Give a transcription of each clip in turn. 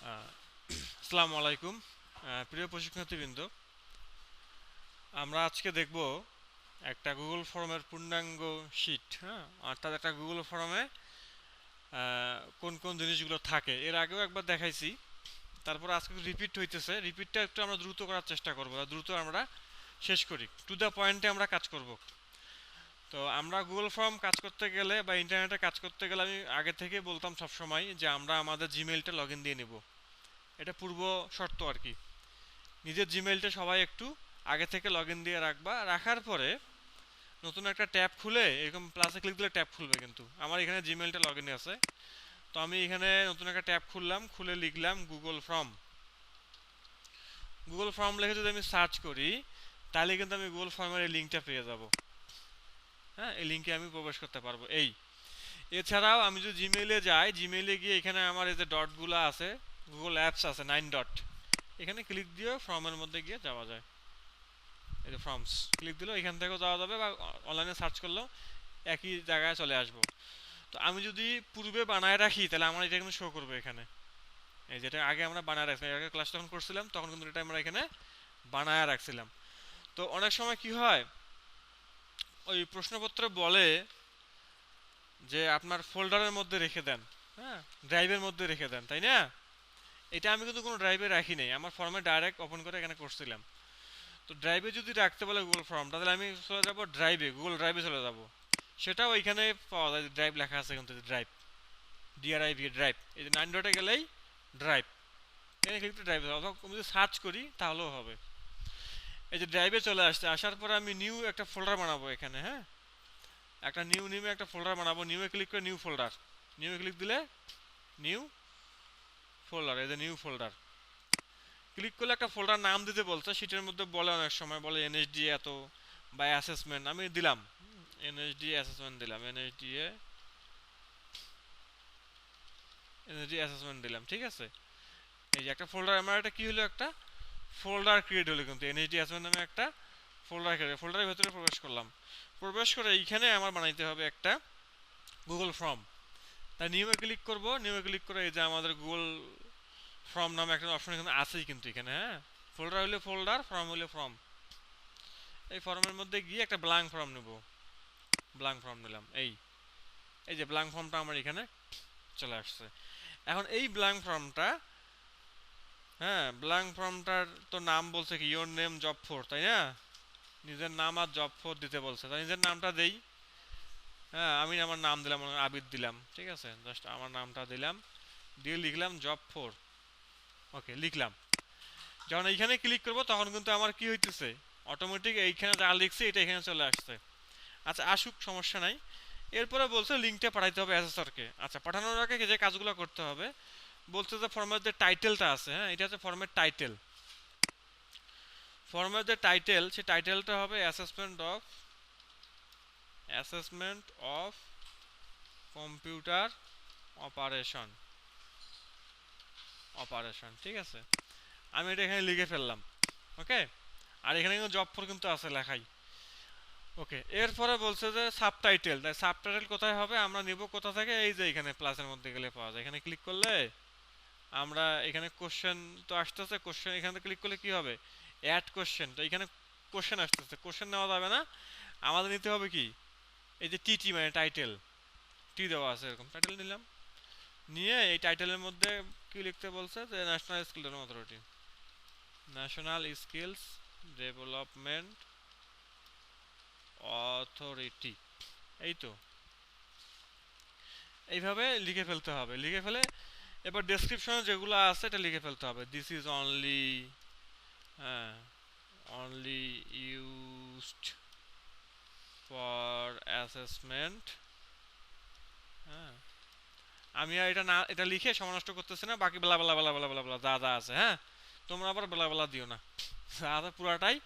আহ, আসসালামু আলাইকুম। প্রিয় প্রশিক্ষণার্থীবৃন্দ, আমরা আজকে দেখব একটা গুগল ফর্মের পূর্ণাঙ্গ শীট। হ্যাঁ, অর্থাৎ একটা গুগল ফর্মে কোন কোন জিনিসগুলো থাকে এর আগেও একবার দেখাইছি। তারপর আজকে রিপিট হইতেছে, রিপিটটা একটু আমরা দ্রুত করার চেষ্টা করব, দ্রুত আমরা শেষ করি, টু দ্য পয়েন্টে আমরা কাজ করব। তো আমরা গুগল ফর্ম কাজ করতে গেলে বা ইন্টারনেটে কাজ করতে গেলে আমি আগে থেকে বলতাম সব সময় যে আমরা আমাদের জিমেইলটা লগ ইন দিয়ে নিব। এটা পূর্ব শর্ত আর কি। নিজের জিমেইলটা সবাই একটু আগে থেকে লগ ইন দিয়ে রাখবা। রাখার পরে নতুন একটা ট্যাব খুলে এরকম প্লাসে ক্লিক দিলে ট্যাব খুলবে, কিন্তু আমার এখানে জিমেইলটা লগ ইনে আছে। তো আমি এখানে নতুন একটা ট্যাব খুললাম, খুলে লিখলাম গুগল ফর্ম। গুগল ফর্ম লিখে যদি আমি সার্চ করি তাহলে কিন্তু আমি গুগল ফর্মের এই লিঙ্কটা পেয়ে যাব। হ্যাঁ, এই লিঙ্কে আমি প্রবেশ করতে পারবো। এছাড়াও আমি যদি জিমেইলে যাই, জিমেইলে গিয়ে এখানে আমার এই যে ডটগুলো আছে, গুগল অ্যাপস আছে 9 ডট, এখানে ক্লিক দিয়ে ফর্মের মধ্যে গিয়ে যাওয়া যায়। এই যে ফর্মস ক্লিক দিলেও এখান থেকেও যাওয়া যাবে, বা অনলাইনে সার্চ করলেও একই জায়গায় চলে আসবো। তো আমি যদি পূর্বে বানায় রাখি তাহলে আমার এটা কিন্তু শো করবে এখানে। এই যেটা আগে আমরা বানায় রাখছিলাম, আগে ক্লাস যখন করছিলাম তখন কিন্তু এটা আমরা এখানে বানায় রাখছিলাম। তো অনেক সময় কি হয়, ওই প্রশ্নপত্র বলে যে আপনার ফোল্ডারের মধ্যে রেখে দেন, হ্যাঁ, ড্রাইভের মধ্যে রেখে দেন, তাই না? এটা আমি কিন্তু কোনো ড্রাইভে রাখি নাই, আমার ফর্মে ডাইরেক্ট ওপেন করে এখানে করছিলাম। তো ড্রাইভে যদি রাখতে বলে গুগল ফর্মটা, তাহলে আমি চলে যাব ড্রাইভে, গুগল ড্রাইভে চলে যাব। সেটাও এখানে পাওয়া যায়, ড্রাইভ লেখা আছে কিন্তু, ড্রাইভ, ডিআরআইভি, ড্রাইভ। এই যে 9 ডটে গেলেই ড্রাইভ, এখানে ক্লিক ড্রাইভ, অথবা আমি যদি সার্চ করি তাহলেও হবে। এই যে ড্রাইভে চলে আসছে, আসার পরে আমি নিউ একটা ফোল্ডার বানাবো এখানে। হ্যাঁ, একটা নিউ নিমে একটা ফোল্ডার বানাবো। নিউয়ে ক্লিক করে নিউ ফোল্ডার, নিউয়ে ক্লিক দিলে নিউ ফোল্ডার, এই যে নিউ ফোল্ডার ক্লিক করলে একটা ফোল্ডার নাম দিতে বলছে। সেটার মধ্যে বলে অনেক সময় বলে এনএসডি এত বা অ্যাসেসমেন্ট, আমি দিলাম এনএসডি অ্যাসেসমেন্ট, দিলাম এনএসডি অ্যাসেসমেন্ট দিলাম, ঠিক আছে। এই যে একটা ফোল্ডার, আমার একটা কি হলো, একটা ফোল্ডার ক্রিয়েট হলো কিন্তু, এনএসডি অ্যাসেসমেন্ট নামে একটা ফোল্ডার ক্রিয়েট। ফোল্ডারের ভেতরে প্রবেশ করলাম, প্রবেশ করে এইখানে আমার বানাইতে হবে একটা গুগল ফর্ম। তাই নিউয়ে ক্লিক করব, নিউয়ে ক্লিক করে এই যে আমাদের গুগল ফর্ম নামে একটা অপশন এখানে আছেই কিন্তু এখানে। হ্যাঁ, ফোল্ডার হলে ফোল্ডার, ফর্ম হলে ফর্ম। এই ফর্মের মধ্যে গিয়ে একটা ব্ল্যাঙ্ক ফর্ম নেব, ব্ল্যাঙ্ক ফর্ম নিলাম। এই এই যে ব্ল্যাঙ্ক ফর্মটা আমার এখানে চলে আসছে। এখন এই ব্ল্যাঙ্ক ফর্মটা, হ্যাঁ, ব্ল্যাঙ্ক ফর্মটার তো নাম বলছে কি ইওর নেম জব ফোর, তাই না? নিজের নাম আর জব ফোর দিতে বলছে, তাই নিজের নামটা দেই। হ্যাঁ, আমি আমার নাম দিলাম, আবিদ দিলাম, ঠিক আছে, জাস্ট আমার নামটা দিলাম, দিয়ে লিখলাম জব ফোর। ওকে, লিখলাম। যখন এইখানে ক্লিক করব তখন কিন্তু আমার কি হইতেছে, অটোমেটিক এইখানে যা লিখছে এটা এখানে চলে আসছে। আচ্ছা, আসুক, সমস্যা নাই। এরপরে বলছে লিঙ্কটা পাঠাইতে হবে অ্যাসেসরকে। আচ্ছা, পাঠানোর আগে যে কাজগুলো করতে হবে, বলছে যে ফর্মের যে টাইটেলটা আছে, হ্যাঁ, এটা হচ্ছে ফর্মের টাইটেল। ফর্মের যে টাইটেল, সেই টাইটেলটা হবে অ্যাসেসমেন্ট অফ কম্পিউটার অপারেশন, ঠিক আছে। আমি এটা এখানে লিখে ফেললাম। ওকে, আর এখানে কিন্তু জব ফর কিন্তু আছে লেখাই। ওকে, এরপরে বলছে যে সাবটাইটেল। তাই সাবটাইটেল কোথায় হবে, আমরা নিব কোথা থেকে, এই যে এখানে প্লাসের মধ্যে গেলে পাওয়া যায়। এখানে ক্লিক করলে আমরা এখানে কোশ্চেন তো আসতেছে, কোশ্চেন এখানে ক্লিক করলে কি হবে, অ্যাড কোশ্চেন। তো এখানে কোশ্চেন আসতেছে, কোশ্চেন নেওয়া যাবে না, আমাদের নিতে হবে কি, এই যে টিটি মানে টাইটেল, টি দেওয়া আছে, এরকম টাইটেল নিলাম। নিয়ে এই টাইটেলের মধ্যে কি লিখতে বলছে, যে national skill development authority, national skills development authority, এই তো, এইভাবে লিখে ফেলতে হবে। লিখে ফেলে এবার ডেসক্রিপশনে যেগুলো আছে এটা লিখে ফেলতে হবে। দিস ইজ অনলি, হ্যাঁ, অনলি ইউজড ফর অ্যাসেসমেন্ট। হ্যাঁ, আমি আর এটা না, এটা লিখে সময় নষ্ট করতেছি না, বাকি বেলা বেলা বেলা বেলা বেলা বেলা যা যা আছে, হ্যাঁ, তোমরা আবার বেলা বেলা দিও না, যা পুরাটাই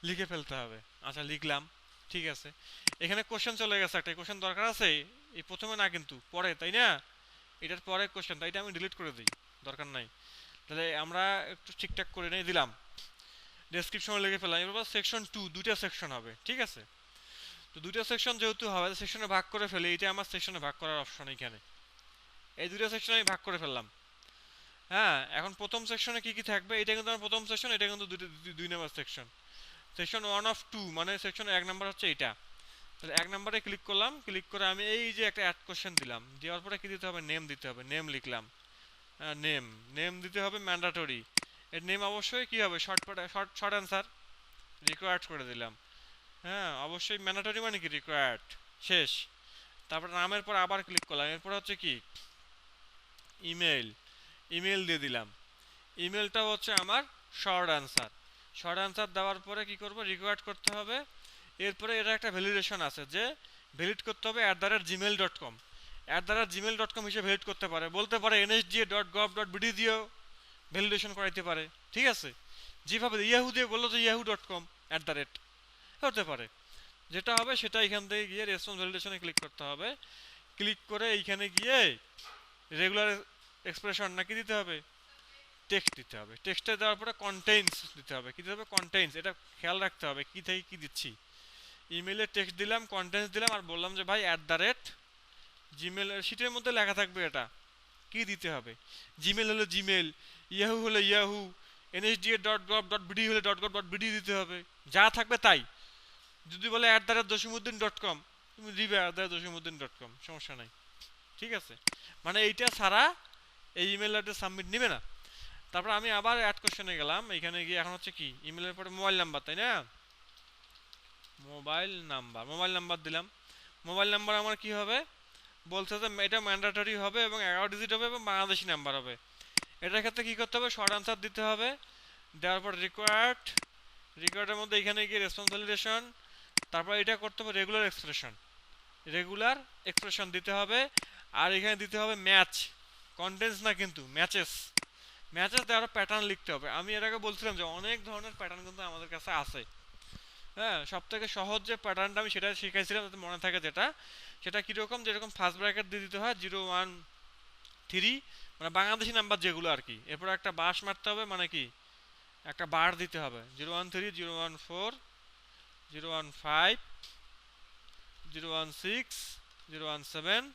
লিখে ফেলতে হবে। আচ্ছা, লিখলাম, ঠিক আছে। এখানে কোশ্চেন চলে গেছে, একটা কোশ্চেন দরকার আছে, এই প্রথমে না কিন্তু পরে, তাই না? এটার পরে কোশ্চেন, তাই এটা আমি ডিলিট করে দিই, দরকার নাই। তাহলে আমরা একটু ঠিকঠাক করে নিয়ে দিলাম, ডেসক্রিপশনে লিখে ফেললাম। এবার সেকশন টু, দুইটা সেকশন হবে, ঠিক আছে। তো দুইটা সেকশন যেহেতু হবে, সেকশনে ভাগ করে ফেলি। এটা আমার সেকশনে ভাগ করার অপশন এখানে, এই দুইটা সেকশনে আমি ভাগ করে ফেললাম। হ্যাঁ, এখন প্রথম সেকশনে কি কি থাকবে, এটা কিন্তু আমার প্রথম সেকশন, এটা কিন্তু দুই নাম্বার সেকশন। সেকশন 1 of 2 মানে সেকশন 1 নাম্বার হচ্ছে এটা। তাহলে 1 নাম্বারে ক্লিক করলাম, ক্লিক করে আমি এই যে একটা অ্যাড কোশ্চেন দিলাম, দেওয়ার পরে কি দিতে হবে, নেম দিতে হবে, নেম লিখলাম। নেম, নেম দিতে হবে ম্যান্ডাটরি। এর নেম অবশ্যই কি হবে, short short short answer required করে দিলাম। হ্যাঁ, অবশ্যই ম্যান্ডাটরি মানে কি রিকোয়ার্ড, শেষ। তারপর নামের পর আবার ক্লিক করলাম, এরপর হচ্ছে কি ইমেল, ইমেল দিয়ে দিলাম। ইমেলটা হচ্ছে আমার শর্ট অ্যান্সার। শর্ট অ্যান্সার দেওয়ার পরে কি করব, রিকোয়ার্ড করতে হবে। এরপরে এটা একটা ভ্যালিডেশন আছে যে ভ্যালিড করতে হবে @gmail.com, @gmail.com হিসেবে ভ্যালিড করতে পারে, বলতে পারে nsga.gov.bd দিয়েও ভ্যালিডেশন করাইতে পারে, ঠিক আছে। যেভাবে ইয়াহু দিয়ে বললো যে yahoo.com হতে পারে। যেটা হবে সেটা এখান থেকে গিয়ে রেসপন্স ভ্যালিডেশনে ক্লিক করতে হবে। ক্লিক করে এইখানে গিয়ে রেগুলার এক্সপ্রেশন নাকি দিতে হবে, টেক্সট দিতে হবে। টেক্সটে দেওয়ার পরে কন্টেইনস দিতে হবে, কী দিতে হবে, কন্টেইনস। এটা খেয়াল রাখতে হবে কী থেকে কী দিচ্ছি। ইমেলে টেক্সট দিলাম, কন্টেন্টস দিলাম, আর বললাম যে ভাই জিমেল শিটের মধ্যে লেখা থাকবে এটা কি দিতে হবে। জিমেল হলে জিমেল, ইয়াহু হলে ইয়াহু, nsda.gov.bd হলে .gov.bd দিতে হবে, যা থাকবে তাই। যদি বলে @jasimuddin.com, তুমি দিবে @jasimuddin.com, সমস্যা নাই, ঠিক আছে। মানে এইটা ছাড়া এই ইমেল অ্যাড্রেস সাবমিট নেবে না। তারপর আমি আবার অ্যাড কোশ্চেনে গেলাম, এখানে গিয়ে এখন হচ্ছে কি ইমেলের পরে মোবাইল নাম্বার, তাই না, মোবাইল নাম্বার দিলাম। মোবাইল নাম্বার আমার কি হবে, বলছে যে এটা ম্যান্ডেটরি হবে এবং 11 ডিজিট হবে এবং বাংলাদেশি নাম্বার হবে। এটার ক্ষেত্রে কী করতে হবে, শর্ট আনসার দিতে হবে। দেওয়ার পর রিকোয়ার্ডের মধ্যে এখানে গিয়ে রেসপন্স ভ্যালিডেশন। তারপর এটা করতে হবে রেগুলার এক্সপ্রেশন দিতে হবে। আর এখানে দিতে হবে ম্যাচ, কন্টেন্টস না কিন্তু ম্যাচেস। দেওয়ার প্যাটার্ন লিখতে হবে। আমি এর আগে বলছিলাম যে অনেক ধরনের প্যাটার্ন কিন্তু আমাদের কাছে আছে। হ্যাঁ, সব থেকে সহজ যে প্যাটার্নটা আমি সেটা শিখাইছিলাম, যাতে মনে থাকে সেটা কীরকম, যেরকম ফার্স্ট ব্র্যাকেট দিয়ে দিতে হয় 013, মানে বাংলাদেশি নাম্বার যেগুলো আর কি। এরপর একটা বাস মারতে হবে, মানে কি একটা বার দিতে হবে, 013, 014, 015, 016, 017,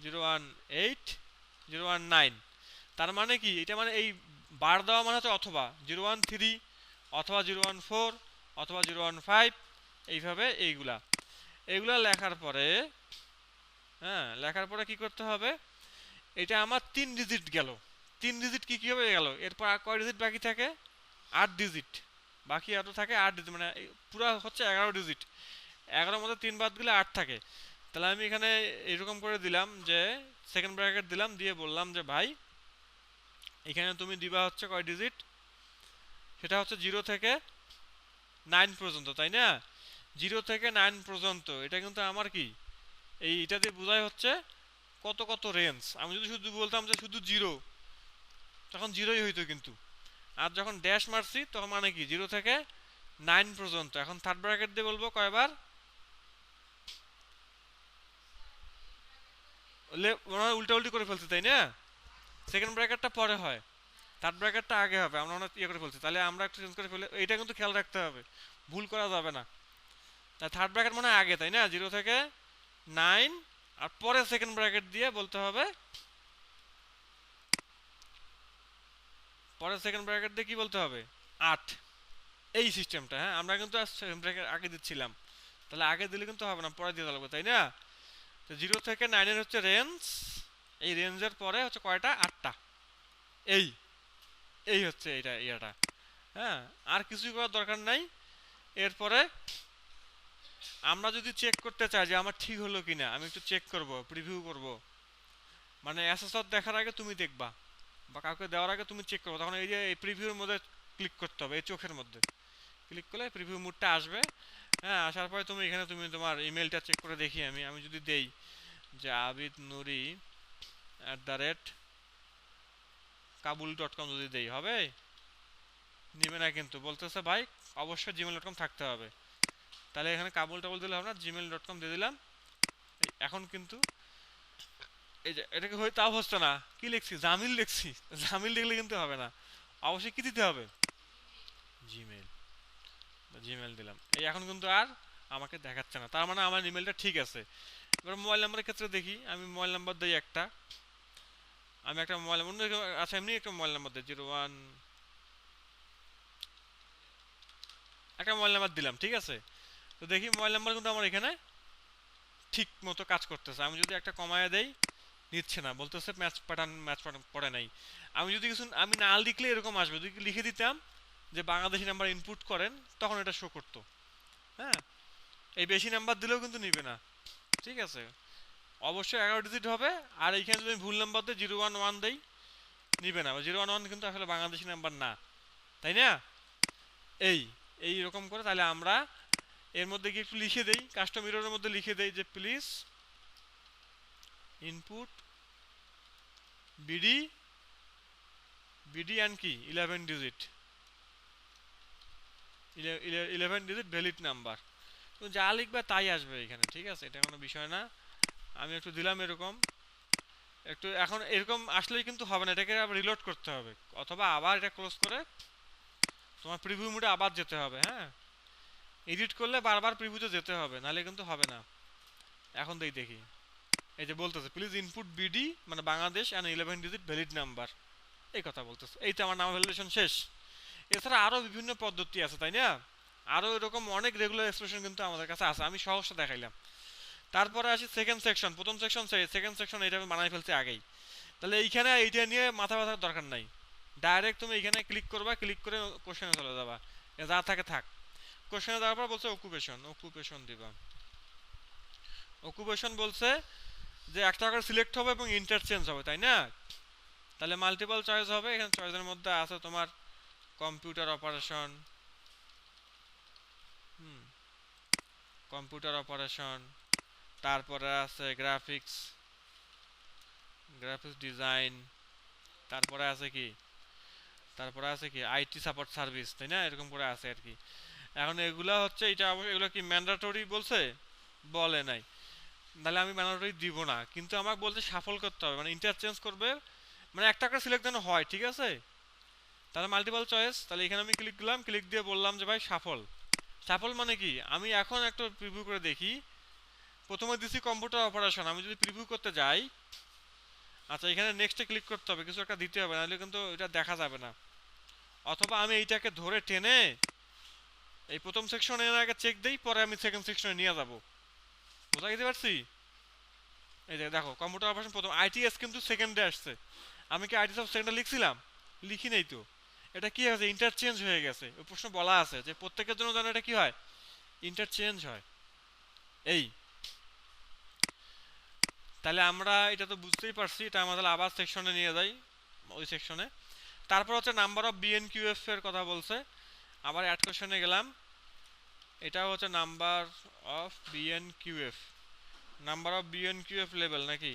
018, 019। তার মানে কি, এটা মানে এই বার দেওয়া মানে হচ্ছে অথবা 013 অথবা 014 অথবা 015, এইভাবে এইগুলা লেখার পরে, হ্যাঁ, লেখার পরে কি করতে হবে, এটা আমার 3 ডিজিট গেল। 3 ডিজিট কি হবে গেল। এরপর আর কয় ডিজিট বাকি থাকে, 8 ডিজিট বাকি, আরও থাকে 8 ডিজিট, মানে পুরো হচ্ছে 11 ডিজিট। 11-র মধ্যে 3 বাদ দিলে 8 থাকে। তাহলে আমি এখানে এরকম করে দিলাম যে সেকেন্ড ব্র্যাকেট দিলাম, দিয়ে বললাম যে ভাই এখানে তুমি দিবা হচ্ছে কয় ডিজিট, সেটা হচ্ছে 0 থেকে 9 পর্যন্ত, তাই না। 0 থেকে 9 পর্যন্ত এটা কিন্তু আমার কি, এটা দিয়ে বোঝাই হচ্ছে কত কত রেঞ্জ। আমি যদি শুধু বলতাম যে শুধু 0, তখন 0ই হইতো কিন্তু। আর যখন ড্যাশ মারছি তখন মানে কি 0 থেকে 9 পর্যন্ত। এখন থার্ড ব্র্যাকেট দিয়ে বলবো কয়বার, উল্টা উল্টি করে ফেলছি, তাই না। সেকেন্ড ব্র্যাকেটটা পরে হয়, থার্ড ব্র্যাকেটটা আগে হবে, আমরা অনেক ইয়ে করে ফেলছি। তাহলে আমরা একটু চেঞ্জ করে ফেলে, এইটা কিন্তু খেয়াল রাখতে হবে, ভুল করা যাবে না। তাই থার্ড ব্র্যাকেট মানে আগে, তাই না, 0 থেকে 9, আর পরে সেকেন্ড ব্র্যাকেট দিয়ে বলতে হবে, পরে সেকেন্ড ব্র্যাকেট দিয়ে কি বলতে হবে, 8। এই সিস্টেমটা, হ্যাঁ, আমরা কিন্তু সেকেন্ড ব্র্যাকেট আগে দিচ্ছিলাম, তাহলে আগে দিলে কিন্তু হবে না, পরে দিয়ে লাগবে, তাই না। তো 0 থেকে 9-এর হচ্ছে রেঞ্জ, এই রেঞ্জের পরে হচ্ছে কয়টা, 8টা। এই এই হচ্ছে ইয়াটা, হ্যাঁ, আর কিছুই করার দরকার নাই। এরপরে আমরা যদি চেক করতে চাই যে আমার ঠিক হলো কিনা, আমি একটু চেক করব, প্রিভিউ করব, মানে অ্যাসেসর দেখার আগে তুমি দেখবা বা কাউকে দেওয়ার আগে তুমি চেক করবো, তখন এই যে এই প্রিভিউর মধ্যে ক্লিক করতে হবে, এই চোখের মধ্যে ক্লিক করলে প্রিভিউ মুডটা আসবে। হ্যাঁ, আসার পরে তুমি এখানে তোমার ইমেলটা চেক করে দেখি। আমি যদি দেই যে abidnuri@kabul.com যদি দেই, হবে, নিবে না কিন্তু, বলতেছে ভাই অবশ্যই gmail.com থাকতে হবে। তাহলে এখানে কাবুল টাবুল দিলে হবে না, gmail.com দিয়ে দিলাম। এখন কিন্তু এই যে এটাকে হয়ে তাও হচ্ছে না, কি লিখছি, জামিল লিখছি। জামিল লিখলে কিন্তু হবে না, অবশ্যই কি দিতে হবে, জিমেল। জিমেল দিলাম, এই এখন কিন্তু আর আমাকে দেখাচ্ছে না, তার মানে আমার ইমেলটা ঠিক আছে। এবার মোবাইল নাম্বারের ক্ষেত্রে দেখি, আমি মোবাইল নাম্বার দিই একটা, আমি একটা মোবাইল অন্য আচ্ছা এমনি একটা মোবাইল নাম্বার দিই 01 একটা মোবাইল নাম্বার দিলাম, ঠিক আছে। তো দেখি মোবাইল নাম্বার কিন্তু আমার এখানে ঠিক মতো কাজ করতেছে। আমি যদি একটা কমায়া দেই নিচ্ছে না, বলতেছে ম্যাচ প্যাটার্ন পড়ে নাই। আমি যদি কিছু আমি না লিখলে এরকম আসবে, যদি লিখে দিতাম যে বাংলাদেশি নাম্বার ইনপুট করেন তখন এটা শো করতো। হ্যাঁ, এই বেশি নাম্বার দিলেও কিন্তু নিবে না, ঠিক আছে। অবশ্যই 11 ডিজিট হবে। আর এইখানে যদি ভুল নাম্বার দিই 011 দেই নিবে না, 011 কিন্তু আসলে বাংলাদেশি নাম্বার না, তাই না। এই এইরকম করে তাহলে আমরা এর মধ্যে গিয়ে একটু লিখে দেই, কাস্টম এররের মধ্যে লিখে দেই যে প্লিজ ইনপুট বিডি অ্যান্ড কি 11 ডিজিট 11 ডিজিট ভ্যালিড নাম্বার। তো যা লিখবে তাই আসবে এখানে, ঠিক আছে, এটা কোনো বিষয় না। আমি একটু দিলাম এরকম, একটু এখন এরকম আসলেই কিন্তু হবে না, এটাকে আবার রিলোড করতে হবে, অথবা আবার এটা ক্লোজ করে তোমার প্রিভিউ মোডে আবার যেতে হবে। হ্যাঁ, এডিট করলে বারবার প্রিভিউতে যেতে হবে, নাহলে কিন্তু হবে না। এখন দেখি, এই যে বলতেছে প্লিজ ইনপুট বিডি মানে Bangladesh and 11 digit valid number, এই কথা বলতেছে। এই তো আমার নাম ভ্যালিডেশন শেষ। এছাড়া আরও বিভিন্ন পদ্ধতি আছে, তাই না। আরও এরকম অনেক রেগুলার এক্সপ্রেশন কিন্তু আমাদের কাছে আছে, আমি সহজটা দেখাইলাম। তারপরে আসি সেকেন্ড সেকশন, প্রথম সেকশন সেকেন্ড সেকশন এটা আমি বানাই ফেলছি আগেই। তাহলে এইখানে এইটা নিয়ে মাথা ব্যথার দরকার নাই, ডাইরেক্ট তুমি এখানে ক্লিক করবা, ক্লিক করে কোশ্চেনে চলে যাবা, যা থাকে থাক। কোশ্চেনে যাওয়ার পর বলছে অকুপেশন দিবা। অকুপেশন বলছে যে একটা করে সিলেক্ট হবে এবং ইন্টারচেঞ্জ হবে, তাই না। তাহলে মাল্টিপল চয়েস হবে, এখানে চয়েসের মধ্যে আছে তোমার কম্পিউটার অপারেশন, তারপরে আছে গ্রাফিক্স ডিজাইন, তারপরে আছে কি আইটি সাপোর্ট সার্ভিস, তাই না, এরকম করে আছে আর কি। এখন এগুলা হচ্ছে এটা এগুলো কি ম্যান্ডেটরি বলছে, বলে নাই, তাহলে আমি ম্যান্ডেটরি দিব না, কিন্তু আমাকে বলছে সাফল করতে হবে, মানে ইন্টারচেঞ্জ করবে, মানে একটা করে সিলেক্ট যেন হয়, ঠিক আছে। তাহলে মাল্টিপল চয়েস, তাহলে এখানে আমি ক্লিক দিলাম, ক্লিক দিয়ে বললাম যে ভাই সাফল মানে কি, আমি এখন একটা প্রিভিউ করে দেখি। প্রথমে দিছি কম্পিউটার অপারেশন, আমি যদি প্রিভিউ করতে যাই, আচ্ছা এখানে নেক্সটে ক্লিক করতে হবে, কিছু একটা দিতে হবে, নাহলে কিন্তু এটা দেখা যাবে না। অথবা আমি এইটাকে ধরে টেনে এই প্রথম সেকশনে আগে চেক দেই, পরে আমি সেকেন্ড সেকশনে নিয়ে যাব, বোঝা যেতে পারছি। এই যে দেখো কম্পিউটার অপারেশন প্রথম, আইটিএস কিন্তু সেকেন্ডে আসছে, আমি কি আইটিএস সেকেন্ডে লিখছিলাম, লিখি নেই তো। এটা কি হয়েছে, ইন্টারচেঞ্জ হয়ে গেছে। ওই প্রশ্ন বলা আছে যে প্রত্যেকের জন্য যেন এটা কি হয়, ইন্টারচেঞ্জ হয়। এই তাহলে আমরা এটা তো বুঝতেই পারছি, এটা আমাদের আবার সেকশনে নিয়ে যাই, ওই সেকশনে। তারপর হচ্ছে নাম্বার অফ বিএনকিউএফ এর কথা বলছে, আবার অ্যাড কোশ্চেনে গেলাম। এটা হচ্ছে নাম্বার অফ বিএনকিউএফ লেভেল নাকি,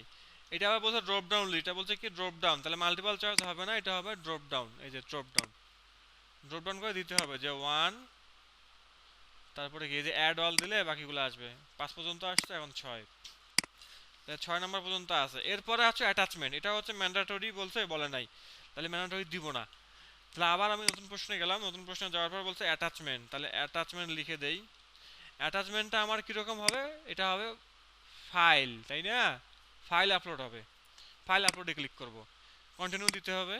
এটা আবার বলছে ড্রপ ডাউন, এটা বলছে কি ড্রপ ডাউন, তাহলে মাল্টিপল চয়েস হবে না, এটা হবে ড্রপ ডাউন। এই যে ড্রপ ডাউন করে দিতে হবে যে 1, তারপরে কি এই যে অ্যাড অল দিলে বাকিগুলো আসবে। 5 পর্যন্ত আসছে, এখন 6, 6 নাম্বার পর্যন্ত আছে। এরপরে হচ্ছে অ্যাটাচমেন্ট, এটা হচ্ছে ম্যান্ডেটরি বলছে, বলে নাই, তাহলে ম্যান্ডেটরি দিব না। তাহলে আবার আমি নতুন প্রশ্নে গেলাম, নতুন প্রশ্নে যাওয়ার পর বলছে অ্যাটাচমেন্ট, তাহলে অ্যাটাচমেন্ট লিখে দেই। অ্যাটাচমেন্টটা আমার কীরকম হবে, এটা হবে ফাইল, তাই না, ফাইল আপলোড হবে, ফাইল আপলোডে ক্লিক করব, কন্টিনিউ দিতে হবে।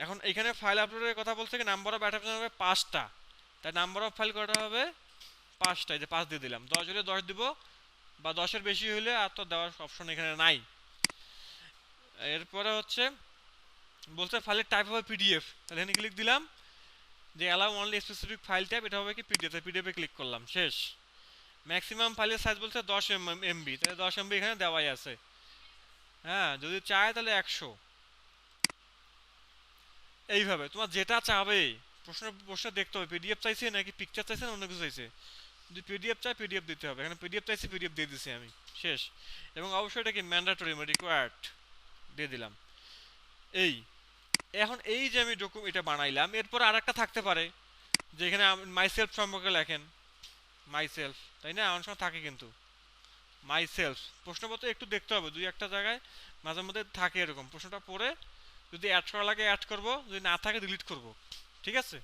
এখন এখানে ফাইল আপলোডের কথা বলছে কি নাম্বার অফ অ্যাটাচমেন্ট হবে 5টা, তাই নাম্বার অফ ফাইল কটা হবে 5টা, এই যে 5 দিয়ে দিলাম। 10 হলে 10 দিব, বা 10-এর বেশি হলে আর তো দেওয়ার অপশন এখানে নাই। এরপরে হচ্ছে বলছে ফাইলের টাইপ হবে পিডিএফ, তাহলে এখানে ক্লিক দিলাম যে allow only specific file type, এটা হবে কি পিডিএফ, পিডিএফে ক্লিক করলাম, শেষ। ম্যাক্সিমাম ফাইলের সাইজ বলছে 10 এমবি, তাহলে 10 এমবি এখানে দেওয়াই আছে। হ্যাঁ, যদি চায় তাহলে 100, এইভাবে তোমার যেটা চাবে। প্রশ্ন দেখতে হবে পিডিএফ চাইছে নাকি পিকচার চাইছে না অন্য কিছু চাইছে। যদি পিডিএফ চাই পিডিএফ দিতে হবে, এখানে পিডিএফ চাইছি পিডিএফ দিয়ে দিছি আমি, শেষ। এবং অবশ্যই এটা কি ম্যান্ডেটরি রিকোয়ার্ড দিয়ে দিলাম। এই এখন এই যে আমি এটা বানাইলাম, এরপর আর একটা থাকতে পারে যে এখানে মাইসেলফ সম্পর্কে লেখেন, মাইসেলফ, তাই না, অনেক সময় থাকে কিন্তু মাইসেলফ। প্রশ্নপত্র একটু দেখতে হবে, দুই একটা জায়গায় মাঝে মধ্যে থাকে এরকম, প্রশ্নটা পড়ে যদি অ্যাড করা লাগে অ্যাড করব, যদি না থাকে ডিলিট করব, ঠিক আছে।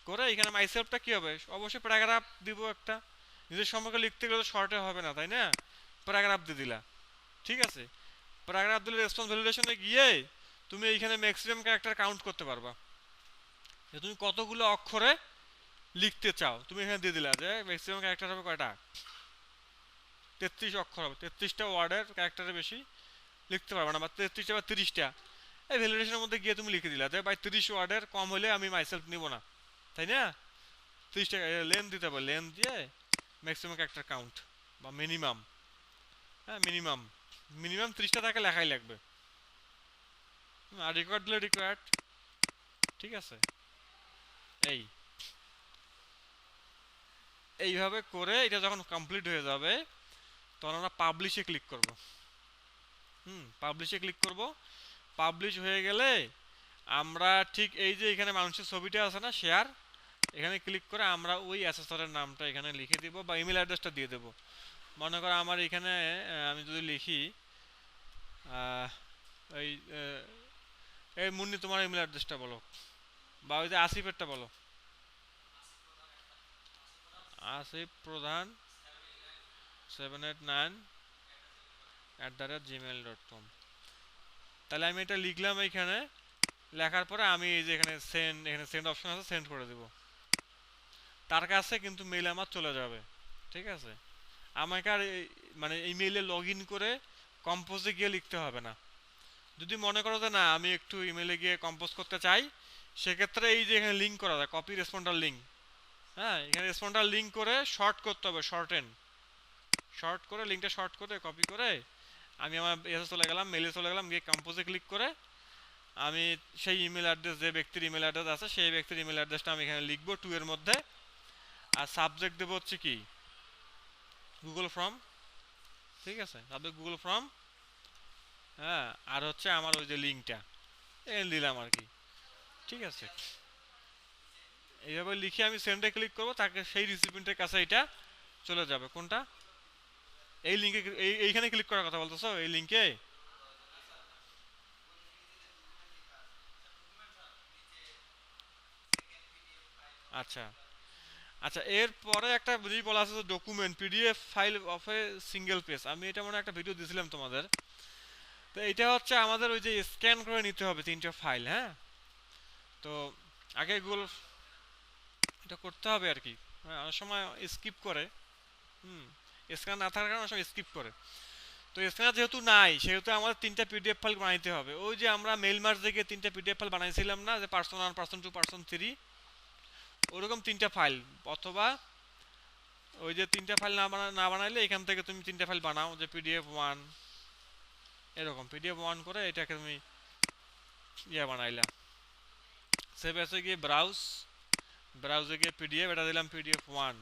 করে এখানে মাইসেলফটা কি হবে, অবশ্যই প্যারাগ্রাফ দিব একটা, নিজের সম্পর্কে লিখতে গেলে তো শর্টে হবে না, তাই না, প্যারাগ্রাফ দিয়ে দিলা, ঠিক আছে। প্যারাগ্রাফ দিলে রেসপন্স ভ্যালিডেশনে গিয়ে তুমি এইখানে ম্যাক্সিমাম ক্যারেক্টার কাউন্ট করতে পারবা, যে তুমি কতগুলো অক্ষরে লিখতে চাও। তুমি এখানে দিয়ে দিলা যে ম্যাক্সিমাম ক্যারেক্টার হবে কয়টা, 33 অক্ষর হবে, 33টা ওয়ার্ডের ক্যারেক্টারের বেশি লিখতে পারবে না, বা 33টা বা 30টা। এই ভ্যালিডেশনের মধ্যে গিয়ে তুমি লিখে দিলা যে ভাই 30 ওয়ার্ডের কম হলে আমি মাইসেলফ নিব না, তাই না? 30টা লেন দিতে হবে, লেন দিয়ে ম্যাক্সিমাম ক্যারেক্টার কাউন্ট বা মিনিমাম, হ্যাঁ মিনিমাম মিনিমাম 30টা তাকে লেখাই লাগবে। আর রিকোয়ার্ড দিলে রিকোয়ার্ড, ঠিক আছে। এই এইভাবে করে এটা যখন কমপ্লিট হয়ে যাবে তখন আমরা পাবলিশে ক্লিক করব। পাবলিশে ক্লিক করব। পাবলিশ হয়ে গেলে আমরা ঠিক এই যে এখানে মানুষের ছবিটা আছে না শেয়ার, এখানে ক্লিক করে আমরা ওই অ্যাসেসরের নামটা এখানে লিখে দিব বা ইমেল অ্যাড্রেসটা দিয়ে দেব। মনে করো আমার এখানে আমি যদি লিখি এই এই মুন্নি তোমার ইমেল অ্যাড্রেসটা বলো, বা ওই যে আসিফেরটা বলো, আসিফ প্রধান 789@gmail.com। তাহলে আমি এটা লিখলাম এইখানে, লেখার পরে আমি এই যে এখানে সেন্ড অপশন আছে, সেন্ড করে দেব। তার কাছে কিন্তু মেইল আমার চলে যাবে, ঠিক আছে। আমাকে আর মানে ইমেইলে লগ ইন করে কম্পোজে গিয়ে লিখতে হবে না। যদি মনে করো যে না আমি একটু ইমেইলে গিয়ে কম্পোজ করতে চাই, সেক্ষেত্রে এই যে এখানে লিঙ্ক করা যায়, কপি রেসপন্ডার লিঙ্ক, হ্যাঁ এখানে রেসপন্ডার লিঙ্ক করে শর্ট করতে হবে, শর্ট করে লিঙ্কটা শর্ট করে কপি করে আমি আমার এসে চলে গেলাম, মেইলে চলে গেলাম, গিয়ে কম্পোজে ক্লিক করে আমি সেই ইমেল অ্যাড্রেস, যে ব্যক্তির ইমেল অ্যাড্রেস আছে সেই ব্যক্তির ইমেল অ্যাড্রেসটা আমি এখানে লিখবো 2 এর মধ্যে। আর সাবজেক্ট দেবো হচ্ছে কি গুগল ফর্ম, ঠিক আছে, সাবজেক্ট গুগল ফর্ম, হ্যাঁ। আর হচ্ছে আমার ওই যে লিঙ্কটা এখানে দিলাম আর কি, ঠিক আছে। এইভাবে লিখে আমি সেন্ডে ক্লিক করবো, তাকে সেই রিসিপিয়েন্টের কাছে এটা চলে যাবে। কোনটা? এই লিঙ্কে, এইখানে ক্লিক করার কথা বলতেছো, এই লিঙ্কে? আচ্ছা আচ্ছা, এরপরে একটা জিনিস বলা আছে document PDF file of a single page. আমি এটা মনে একটা ভিডিও দিয়েছিলাম তোমাদের। তো এটা হচ্ছে আমাদের ওই যে স্ক্যান করে নিতে হবে 3টা ফাইল, হ্যাঁ। তো আগে গুগল এটা করতে হবে আর কি, হ্যাঁ, অনেক সময় স্কিপ করে, স্ক্যান না থাকার কারণে অনেক সময় স্কিপ করে। তো স্ক্যানার যেহেতু নাই সেহেতু আমাদের 3টা পিডিএফ ফাইল বানাইতে হবে। ওই যে আমরা মেইল মার্জ থেকে 3টা পিডিএফ ফাইল বানাইছিলাম না, যে পার্সন 1, পার্সন 2, পার্সন 3, ওরকম 3টা ফাইল। অথবা ওই যে 3টা ফাইল না বানাইলে এখান থেকে তুমি 3টা ফাইল বানাও, যে পিডিএফ 1, এরকম পিডিএফ 1 করে এটাকে তুমি বানাইলা। সেভ এসে গিয়ে ব্রাউজে গিয়ে পিডিএফ, এটা দিলাম পিডিএফ 1।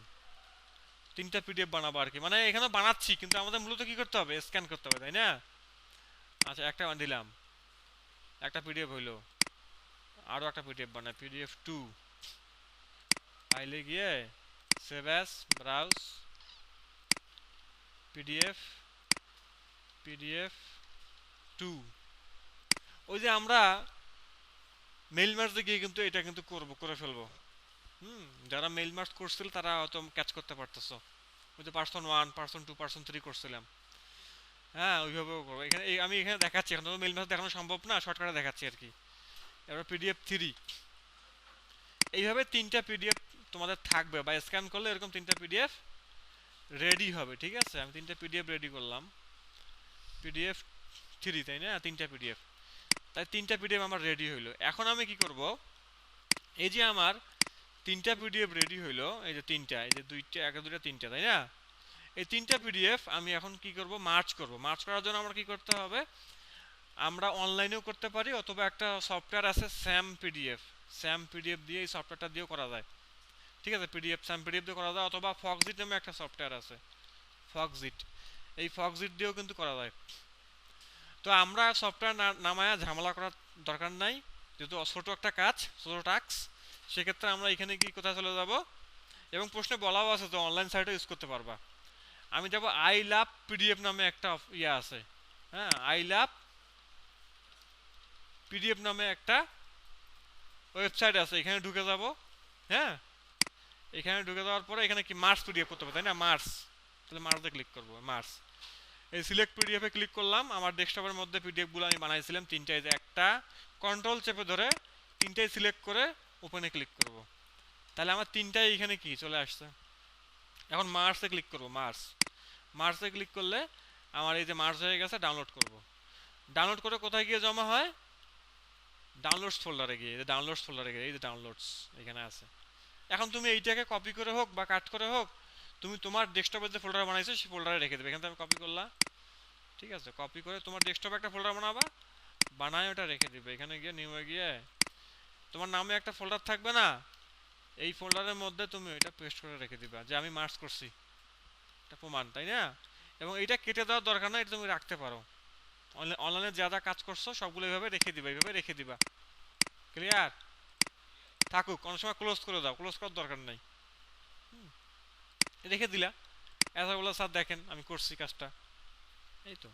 3টা পিডিএফ বানাবো আর কি, মানে এখানে বানাচ্ছি কিন্তু আমাদের মূলত কি করতে হবে, স্ক্যান করতে হবে, তাই না? আচ্ছা, একটা দিলাম, একটা পিডিএফ হইলো। আরও একটা পিডিএফ বানাই, পিডিএফ 2। ফাইলে গিয়ে সেভ অ্যাজ, ব্রাউজ, পিডিএফ 2। ওই যে আমরা মেইল মার্জে গিয়ে কিন্তু এটা কিন্তু করে ফেলবো। যারা মেইল মার্জ করছিল তারা হয়তো ক্যাচ করতে পারতেছো। ওই যে পার্সন 1, পার্সন 2, পার্সন 3 করছিলাম, হ্যাঁ ওইভাবেও করবো। এখানে আমি এখানে দেখাচ্ছি, এখন তো মেইল মার্জ দেখানো সম্ভব না, শর্টকাটে দেখাচ্ছি আর কি। এবার পিডিএফ 3, এইভাবে 3টা পিডিএফ তোমাদের থাকবে, বা স্ক্যান করলে এরকম 3টা পিডিএফ রেডি হবে, ঠিক আছে। আমি 3টা পিডিএফ রেডি করলাম, পিডিএফ 3, তাই না? 3টা পিডিএফ, তাই 3টা পিডিএফ আমার রেডি হইলো। এখন আমি কি করব, এই যে আমার 3টা পিডিএফ রেডি হইলো, এই যে 3টা, এই যে 2টা, 1, 2টা, 3টা, তাই না? এই 3টা পিডিএফ আমি এখন কি করব, মার্জ করব। মার্জ করার জন্য আমার কি করতে হবে, আমরা অনলাইনেও করতে পারি, অথবা একটা সফটওয়্যার আছে স্যাম পিডিএফ দিয়ে, এই সফটওয়্যারটা দিয়েও করা যায়, ঠিক আছে। স্যাম পিডিএফ দিয়ে করা যায়, অথবা ফক্সিট নামে একটা সফটওয়্যার আছে, ফক্সিট, এই ফক্সিট দিয়েও কিন্তু করা যায়। তো আমরা সফটওয়্যার নামায়া ঝামেলা করার দরকার নাই, যেহেতু ছোটো একটা কাজ, ছোটো টাস্ক, সেক্ষেত্রে আমরা এখানে কি কোথায় চলে যাব, এবং প্রশ্নে বলাও আছে তো অনলাইন সাইটে ইউজ করতে পারবা। আমি যাব আই লাভ পিডিএফ নামে একটা আছে, হ্যাঁ, আই লাভ পিডিএফ নামে একটা ওয়েবসাইট আছে, এখানে ঢুকে যাব, হ্যাঁ। এখানে ঢুকে যাওয়ার পরে এখানে কি মার্স পিডিএফ করতে হবে, তাই না? মার্স, তাহলে মার্সে ক্লিক করবো, মার্স। এই সিলেক্ট পিডিএফে ক্লিক করলাম, আমার ডেস্কটপের মধ্যে পিডিএফগুলো আমি বানাইছিলাম তিনটা, এই যে একটা কন্ট্রোল চেপে ধরে তিনটাই সিলেক্ট করে ওপেনে ক্লিক করব, তাহলে আমার তিনটাই এখানে কি চলে আসছে। এখন মার্সে ক্লিক করব, মার্সে ক্লিক করলে আমার এই যে মার্স হয়ে গেছে, ডাউনলোড করব। ডাউনলোড করে কোথায় গিয়ে জমা হয়, ডাউনলোডস ফোল্ডারে গিয়ে, এই যে ডাউনলোডস ফোল্ডারে গিয়ে, এই যে ডাউনলোডস এখানে আছে। এখন তুমি এইটাকে কপি করে হোক বা কাট করে হোক, তুমি তোমার ডেস্কটপে যে ফোল্ডার বানাইছো সেই ফোল্ডারে রেখে দেবে। এখান থেকে আমি কপি করলাম, ঠিক আছে, কপি করে তোমার ডেস্কটপে একটা ফোল্ডার বানাবা, বানায় ওটা রেখে দিবে। এখানে গিয়ে নিউয়ে গিয়ে তোমার নামে একটা ফোল্ডার থাকবে না, এই ফোল্ডারের মধ্যে তুমি ওইটা পেস্ট করে রেখে দিবা যে আমি মার্চ করছি, এটা প্রমাণ, তাই না? এবং এইটা কেটে দেওয়ার দরকার না, এটা তুমি রাখতে পারো। অনলাইনে যা যা কাজ করছো সবগুলো এইভাবে রেখে দিবা, এইভাবে রেখে দিবা। ক্লিয়ার? থাকুক, অনেক সময় ক্লোজ করে দাও, ক্লোজ করার দরকার নাই, রেখে দিলা। এতগুলো স্যার দেখেন আমি করছি কাজটা, এই তো।